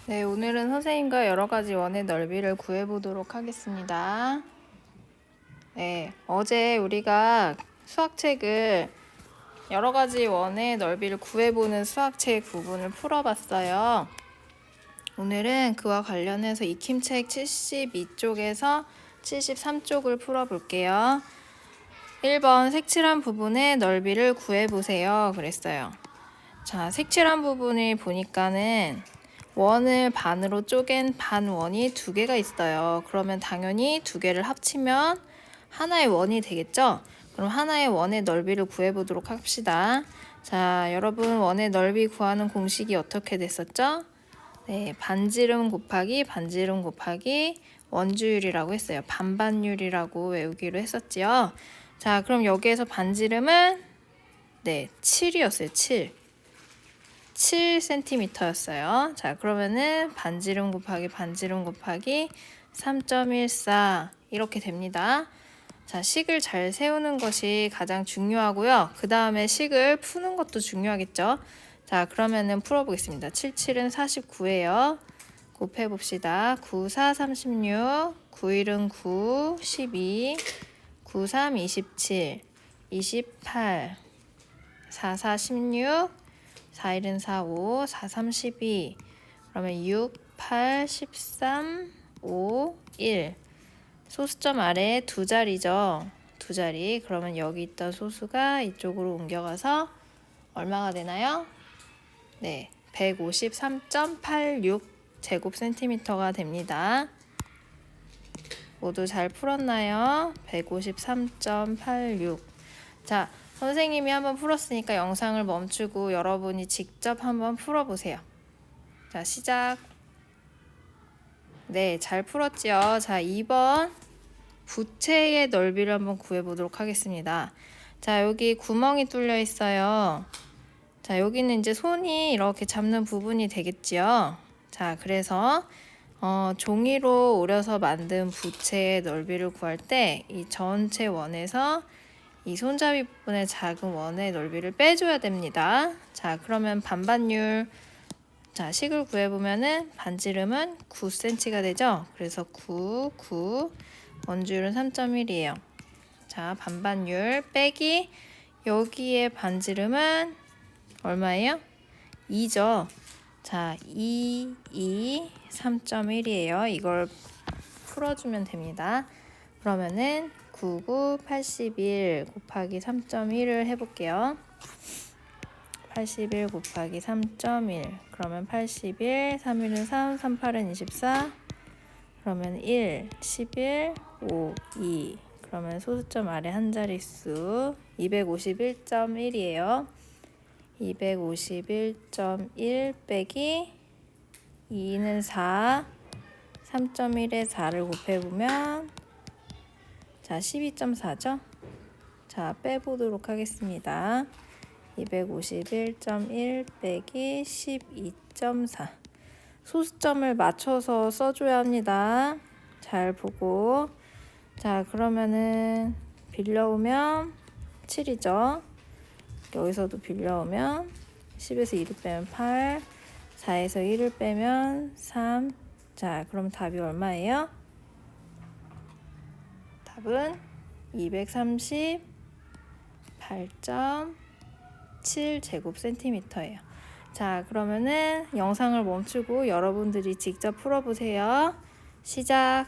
네, 오늘은 선생님과 여러 가지 원의 넓이를 구해보도록 하겠습니다. 네, 어제 우리가 수학책을 여러 가지 원의 넓이를 구해보는 수학책 부분을 풀어봤어요. 오늘은 그와 관련해서 익힘책 72쪽에서 73쪽을 풀어볼게요. 1번 색칠한 부분의 넓이를 구해보세요. 그랬어요. 자, 색칠한 부분을 보니까는 원을 반으로 쪼갠 반원이 두 개가 있어요. 그러면 당연히 두 개를 합치면 하나의 원이 되겠죠? 그럼 하나의 원의 넓이를 구해보도록 합시다. 자, 여러분 원의 넓이 구하는 공식이 어떻게 됐었죠? 네, 반지름 곱하기 반지름 곱하기 원주율이라고 했어요. 반반율이라고 외우기로 했었지요. 자, 그럼 여기에서 반지름은 7이었어요. 7cm였어요. 자, 그러면은 반지름 곱하기 반지름 곱하기 3.14 이렇게 됩니다. 자, 식을 잘 세우는 것이 가장 중요하고요. 그 다음에 식을 푸는 것도 중요하겠죠. 자, 그러면은 풀어보겠습니다. 77은 49예요. 곱해봅시다. 9, 4, 36, 9일은 9, 12, 9, 3, 27, 28, 4, 4, 16, 4일은 4, 5, 4, 3, 12, 그러면 6, 8, 13, 5, 1. 소수점 아래에 두 자리죠. 두 자리. 그러면 여기 있던 소수가 이쪽으로 옮겨가서 얼마가 되나요? 네, 153.86 제곱센티미터가 됩니다. 모두 잘 풀었나요? 153.86. 자, 선생님이 한번 풀었으니까 영상을 멈추고 여러분이 직접 한번 풀어보세요. 자, 시작. 네, 잘 풀었지요. 자, 2번 부채의 넓이를 한번 구해보도록 하겠습니다. 자, 여기 구멍이 뚫려 있어요. 자, 여기는 이제 손이 이렇게 잡는 부분이 되겠지요. 자, 그래서 종이로 오려서 만든 부채의 넓이를 구할 때 이 전체 원에서 이 손잡이 부분의 작은 원의 넓이를 빼줘야 됩니다. 자, 그러면 반반율. 자, 식을 구해보면은 반지름은 9cm가 되죠. 그래서 9, 9, 원주율은 3.1이에요. 자, 반반율 빼기 여기에 반지름은 얼마예요? 2죠. 자, 2, 3.1이에요. 이걸 풀어주면 됩니다. 그러면은 99, 81 곱하기 3.1을 해볼게요. 81 곱하기 3.1 그러면 81, 3일은 3, 38은 24 그러면 1, 11, 5, 2 그러면 소수점 아래 한 자릿수 251.1이에요. 251.1 빼기 2는 4, 3.1에 4를 곱해보면 자, 12.4죠? 자, 빼보도록 하겠습니다. 251.1 빼기 12.4 소수점을 맞춰서 써줘야 합니다. 잘 보고 자, 그러면은 빌려오면 7이죠. 여기서도 빌려오면 10에서 2를 빼면 8 4에서 1을 빼면 3 자, 그럼 답이 얼마예요? 답은 238.7 제곱센티미터예요. 자, 그러면은 영상을 멈추고 여러분들이 직접 풀어보세요. 시작.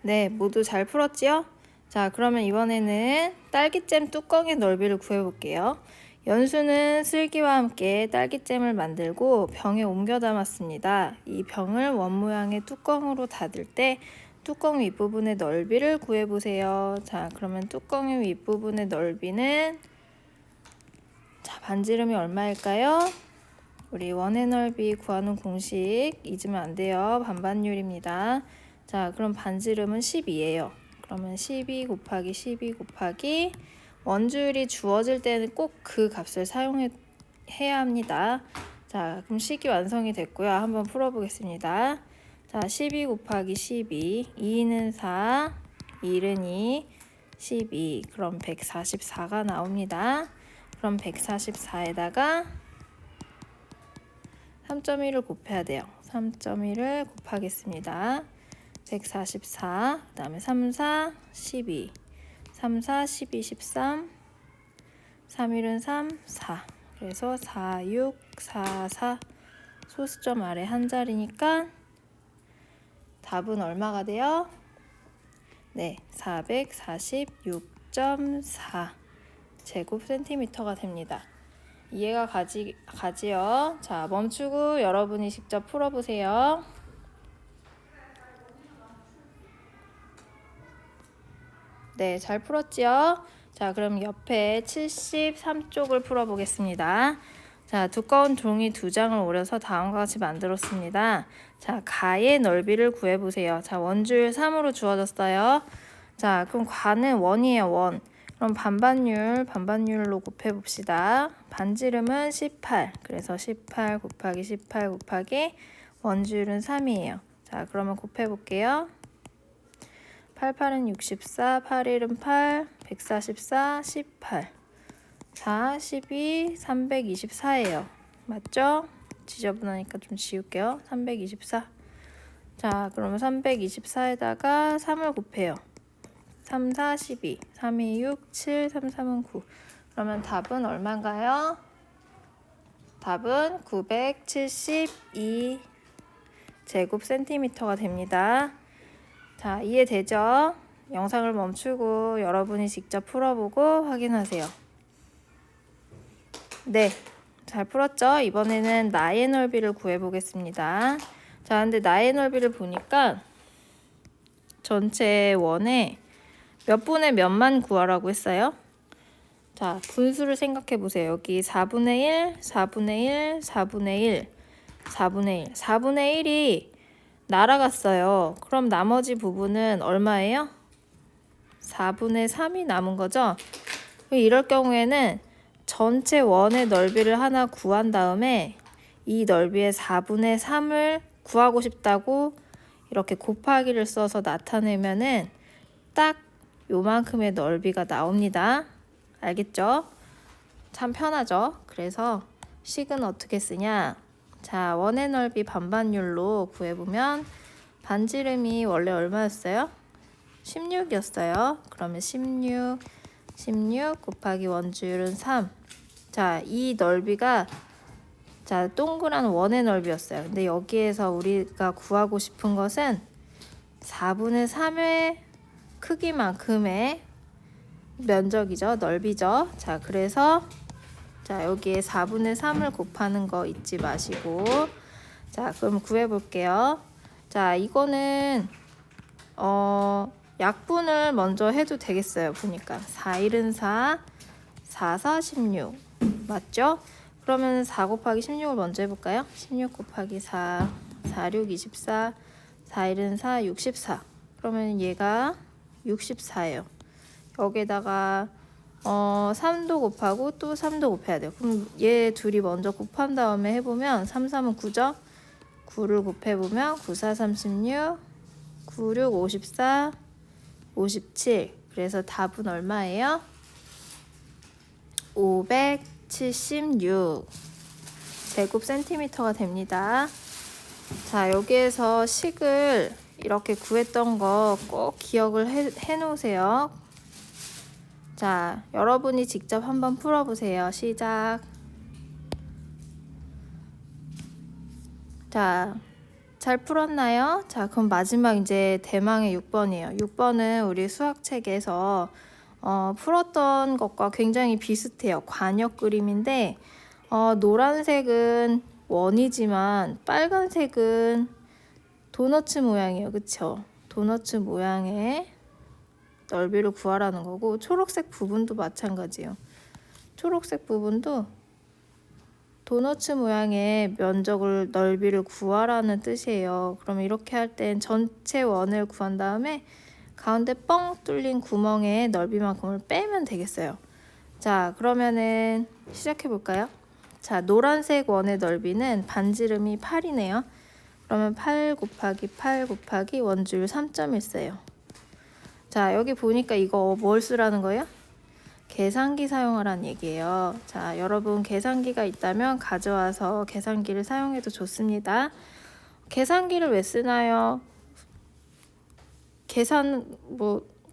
네, 모두 잘 풀었지요? 자, 그러면 이번에는 딸기잼 뚜껑의 넓이를 구해볼게요. 연수는 슬기와 함께 딸기잼을 만들고 병에 옮겨 담았습니다. 이 병을 원 모양의 뚜껑으로 닫을 때 뚜껑 윗부분의 넓이를 구해보세요. 자, 그러면 뚜껑의 윗부분의 넓이는 자, 반지름이 얼마일까요? 우리 원의 넓이 구하는 공식 잊으면 안 돼요. 반반율입니다. 자, 그럼 반지름은 12예요. 그러면 12 곱하기 12 곱하기 원주율이 주어질 때는 꼭 그 값을 사용해야 합니다. 자, 그럼 식이 완성이 됐고요. 한번 풀어보겠습니다. 자, 12 곱하기 12, 2는 4, 1은 2, 12, 그럼 144가 나옵니다. 그럼 144에다가 3.1을 곱해야 돼요. 3.1을 곱하겠습니다. 144, 그 다음에 3, 4, 12, 3, 4, 12, 13, 3, 1은 3, 4. 그래서 4, 6, 4, 4. 소수점 아래 한 자리니까 답은 얼마가 돼요? 네, 446.4 제곱센티미터가 됩니다. 이해가 가지요? 자, 멈추고 여러분이 직접 풀어보세요. 네, 잘 풀었지요? 자, 그럼 옆에 73쪽을 풀어보겠습니다. 자, 두꺼운 종이 2장을 오려서 다음과 같이 만들었습니다. 자, 가의 넓이를 구해보세요. 자, 원주율 3으로 주어졌어요. 자, 그럼 가는 원이에요, 원. 그럼 반반율로 곱해봅시다. 반지름은 18. 그래서 18 곱하기 18 곱하기 원주율은 3이에요. 자, 그러면 곱해볼게요. 88은 64, 81은 8, 144, 18. 4, 12, 324예요. 맞죠? 지저분하니까 좀 지울게요. 324. 자, 그러면 324에다가 3을 곱해요. 3, 4, 12, 3, 2, 6, 7, 3, 3은 9. 그러면 답은 얼마인가요? 답은 972 제곱센티미터가 됩니다. 자, 이해되죠? 영상을 멈추고 여러분이 직접 풀어보고 확인하세요. 네, 잘 풀었죠? 이번에는 나의 넓이를 구해보겠습니다. 자, 근데 나의 넓이를 보니까 전체 원에 몇 분의 몇만 구하라고 했어요? 자, 분수를 생각해 보세요. 여기 4분의 1, 4분의 1, 4분의 1, 4분의 1. 4분의 1이 날아갔어요. 그럼 나머지 부분은 얼마예요? 4분의 3이 남은 거죠? 이럴 경우에는 전체 원의 넓이를 하나 구한 다음에 이 넓이의 4분의 3을 구하고 싶다고 이렇게 곱하기를 써서 나타내면은 딱 요만큼의 넓이가 나옵니다. 알겠죠? 참 편하죠? 그래서 식은 어떻게 쓰냐? 자, 원의 넓이 반반율로 구해보면 반지름이 원래 얼마였어요? 16이었어요. 그러면 16 곱하기 원주율은 3. 자, 이 넓이가 자, 동그란 원의 넓이였어요. 근데 여기에서 우리가 구하고 싶은 것은 4분의 3의 크기만큼의 면적이죠. 넓이죠. 자, 그래서 자, 여기에 4분의 3을 곱하는 거 잊지 마시고 자, 그럼 구해볼게요. 자, 이거는 약분을 먼저 해도 되겠어요. 보니까 4, 1은 4, 4, 4, 16 맞죠? 그러면 4 곱하기 16을 먼저 해볼까요? 16 곱하기 4, 4, 6, 24, 4, 1은 4, 64 그러면 얘가 64예요. 여기에다가 3도 곱하고 또 3도 곱해야 돼요. 그럼 얘 둘이 먼저 곱한 다음에 해보면 3, 3은 9죠? 9를 곱해보면 9, 4, 36, 9, 6, 54, 57. 그래서 답은 얼마예요? 576 제곱센티미터가 됩니다. 자, 여기에서 식을 이렇게 구했던 거 꼭 기억을 해 놓으세요. 자, 여러분이 직접 한번 풀어보세요. 시작. 자, 잘 풀었나요? 자, 그럼 마지막 이제 대망의 6번이에요. 6번은 우리 수학책에서 풀었던 것과 굉장히 비슷해요. 관역 그림인데 노란색은 원이지만 빨간색은 도너츠 모양이에요. 그쵸? 도너츠 모양의 넓이를 구하라는 거고 초록색 부분도 마찬가지예요. 초록색 부분도 도너츠 모양의 면적을 넓이를 구하라는 뜻이에요. 그러면 이렇게 할 땐 전체 원을 구한 다음에 가운데 뻥 뚫린 구멍의 넓이만큼을 빼면 되겠어요. 자, 그러면은 시작해 볼까요? 자, 노란색 원의 넓이는 반지름이 8이네요. 그러면 8 곱하기 8 곱하기 원주율 3.14예요. 자, 여기 보니까 이거 뭘 쓰라는 거예요? 계산기 사용하라는 얘기예요. 자, 여러분 계산기가 있다면 가져와서 계산기를 사용해도 좋습니다. 계산기를 왜 쓰나요? 계산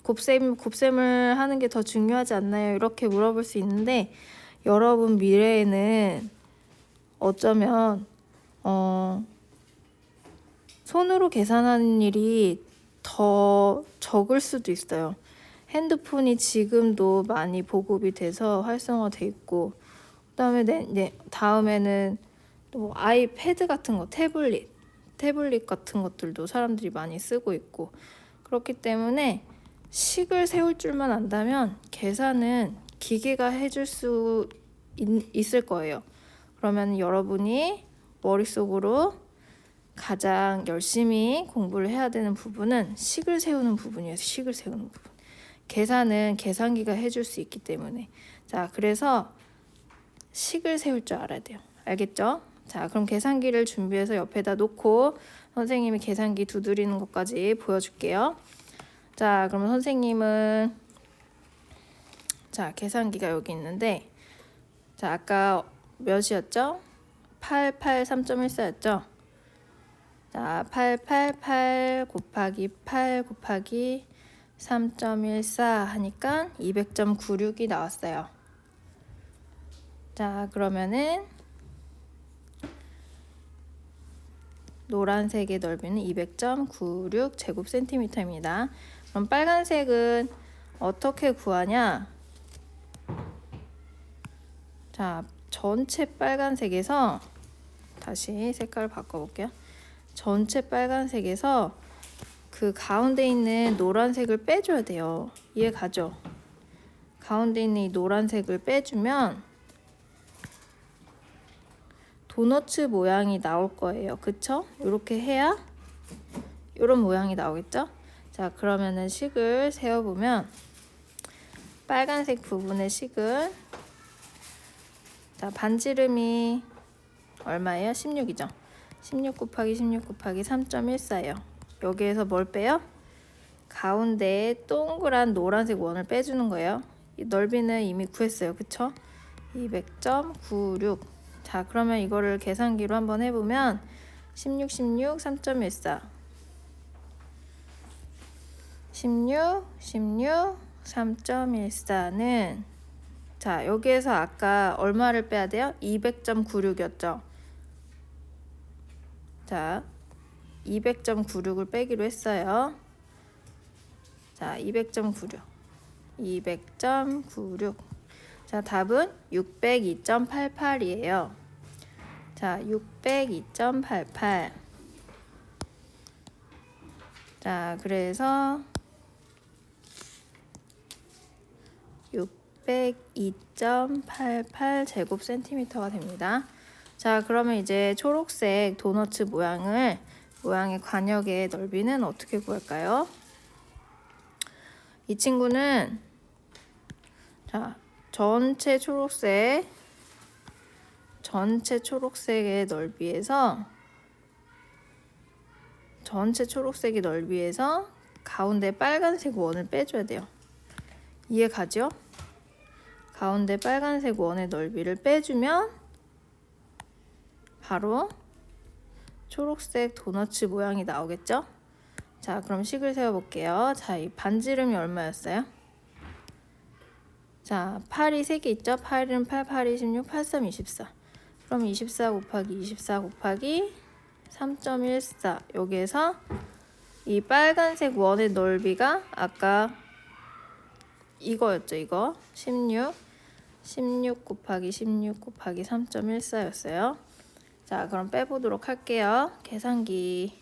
곱셈을 하는 게 더 중요하지 않나요? 이렇게 물어볼 수 있는데 여러분 미래에는 어쩌면 손으로 계산하는 일이 더 적을 수도 있어요. 핸드폰이 지금도 많이 보급이 돼서 활성화돼 있고, 그다음에 다음에는 또 아이패드 같은 거, 태블릿 같은 것들도 사람들이 많이 쓰고 있고, 그렇기 때문에 식을 세울 줄만 안다면 계산은 기계가 해줄 수 있을 거예요. 그러면 여러분이 머릿속으로 가장 열심히 공부를 해야 되는 부분은 식을 세우는 부분이에요. 식을 세우는 부분. 계산은 계산기가 해줄 수 있기 때문에. 자, 그래서 식을 세울 줄 알아야 돼요. 알겠죠? 자, 그럼 계산기를 준비해서 옆에다 놓고 선생님이 계산기 두드리는 것까지 보여줄게요. 자, 그러면 선생님은 계산기가 여기 있는데, 자, 아까 몇이었죠? 88 3.14였죠? 자, 888 곱하기 8 곱하기 3.14 하니까 200.96이 나왔어요. 자, 그러면은 노란색의 넓이는 200.96 제곱센티미터입니다. 그럼 빨간색은 어떻게 구하냐? 자, 전체 빨간색에서 다시 색깔을 바꿔볼게요. 전체 빨간색에서 그 가운데 있는 노란색을 빼줘야 돼요. 이해 가죠? 가운데 있는 이 노란색을 빼주면 도너츠 모양이 나올 거예요. 그쵸? 이렇게 해야 이런 모양이 나오겠죠? 자, 그러면은 식을 세어보면 빨간색 부분의 식은, 자, 반지름이 얼마예요? 16이죠? 16 곱하기 16 곱하기 3.14예요. 여기에서 뭘 빼요? 가운데에 동그란 노란색 원을 빼주는 거예요. 이 넓이는 이미 구했어요. 그쵸? 200.96. 자, 그러면 이거를 계산기로 한번 해보면 16, 16, 3.14 16, 16, 3.14는, 자, 여기에서 아까 얼마를 빼야 돼요? 200.96이었죠? 자, 200.96을 빼기로 했어요. 자, 200.96 200.96. 자, 답은 602.88이에요. 자, 602.88. 자, 그래서 602.88 제곱센티미터가 됩니다. 자, 그러면 이제 초록색 도너츠 모양의 관역의 넓이는 어떻게 구할까요? 이 친구는, 자, 전체 초록색의 넓이에서 가운데 빨간색 원을 빼줘야 돼요. 이해 가죠? 가운데 빨간색 원의 넓이를 빼주면 바로 초록색 도너츠 모양이 나오겠죠? 자, 그럼 식을 세워볼게요. 자, 이 반지름이 얼마였어요? 자, 8이 3개 있죠? 8은 8, 8이 16, 8, 3, 24. 그럼 24 곱하기 24 곱하기 3.14. 여기에서 이 빨간색 원의 넓이가 아까 이거였죠? 이거 16 곱하기 16 곱하기 3.14였어요. 자, 그럼 빼보도록 할게요. 계산기.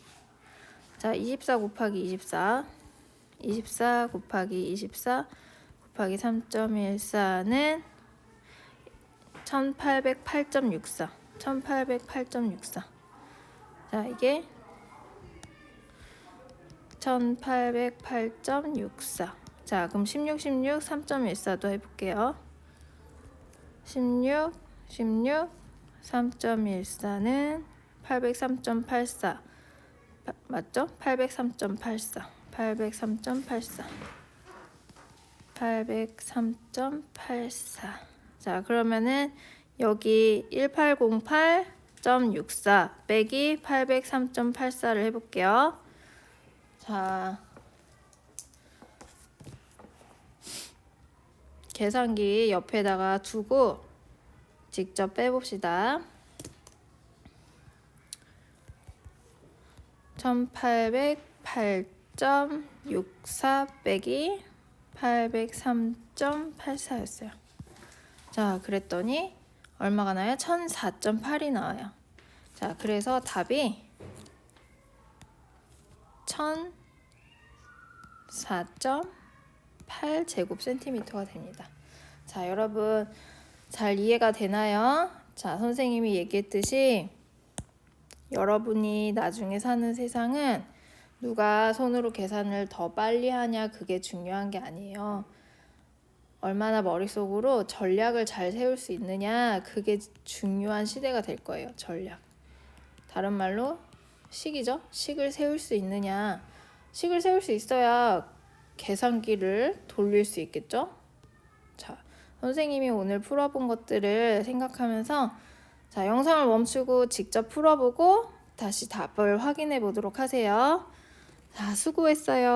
자, 24 곱하기 24 곱하기 24 곱하기 3.14는 1808.64 자, 이게 1808.64. 자, 그럼 16 3.14도 해볼게요. 16 3.14는 803.84 맞죠? 803.84 803.84. 자, 그러면은 여기 1808.64 빼기 803.84를 해볼게요. 자, 계산기 옆에다가 두고 직접 빼봅시다. 1808.64 빼기 803.84였어요. 자, 그랬더니 얼마가 나요? 1004.8이 나와요. 자, 그래서 답이 1004.8 제곱센티미터가 됩니다. 자, 여러분 잘 이해가 되나요? 자, 선생님이 얘기했듯이 여러분이 나중에 사는 세상은 누가 손으로 계산을 더 빨리 하냐 그게 중요한 게 아니에요. 얼마나 머릿속으로 전략을 잘 세울 수 있느냐 그게 중요한 시대가 될 거예요. 전략. 다른 말로 식이죠. 식을 세울 수 있느냐. 식을 세울 수 있어야 계산기를 돌릴 수 있겠죠. 자, 선생님이 오늘 풀어본 것들을 생각하면서 자, 영상을 멈추고 직접 풀어보고 다시 답을 확인해 보도록 하세요. 자, 수고했어요.